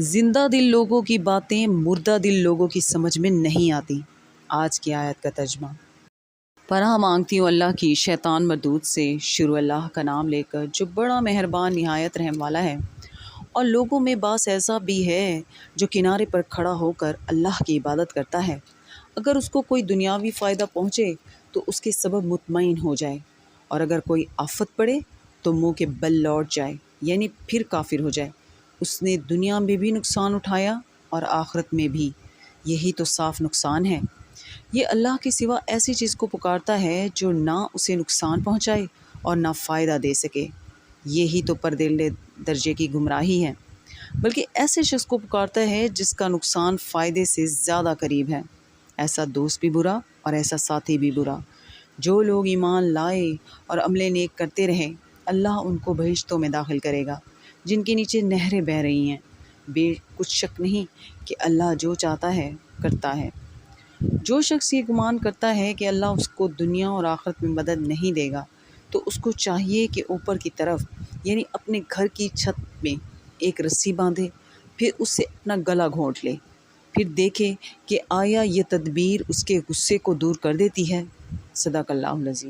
زندہ دل لوگوں کی باتیں مردہ دل لوگوں کی سمجھ میں نہیں آتی۔ آج کی آیت کا ترجمہ۔ پناہ مانگتی ہوں اللہ کی شیطان مردود سے۔ شروع اللہ کا نام لے کر جو بڑا مہربان نہایت رحم والا ہے۔ اور لوگوں میں بعض ایسا بھی ہے جو کنارے پر کھڑا ہو کر اللہ کی عبادت کرتا ہے، اگر اس کو کوئی دنیاوی فائدہ پہنچے تو اس کے سبب مطمئن ہو جائے، اور اگر کوئی آفت پڑے تو منہ کے بل لوٹ جائے، یعنی پھر کافر ہو جائے۔ اس نے دنیا میں بھی نقصان اٹھایا اور آخرت میں بھی، یہی تو صاف نقصان ہے۔ یہ اللہ کے سوا ایسی چیز کو پکارتا ہے جو نہ اسے نقصان پہنچائے اور نہ فائدہ دے سکے، یہی تو پردیلے درجے کی گمراہی ہے۔ بلکہ ایسے شخص کو پکارتا ہے جس کا نقصان فائدے سے زیادہ قریب ہے۔ ایسا دوست بھی برا اور ایسا ساتھی بھی برا۔ جو لوگ ایمان لائے اور عمل نیک کرتے رہے، اللہ ان کو بہشتوں میں داخل کرے گا جن کے نیچے نہریں بہہ رہی ہیں۔ بے کچھ شک نہیں کہ اللہ جو چاہتا ہے کرتا ہے۔ جو شخص یہ گمان کرتا ہے کہ اللہ اس کو دنیا اور آخرت میں مدد نہیں دے گا، تو اس کو چاہیے کہ اوپر کی طرف یعنی اپنے گھر کی چھت میں ایک رسی باندھے، پھر اس سے اپنا گلا گھونٹ لے، پھر دیکھے کہ آیا یہ تدبیر اس کے غصے کو دور کر دیتی ہے۔ صدق اللہ العظیم۔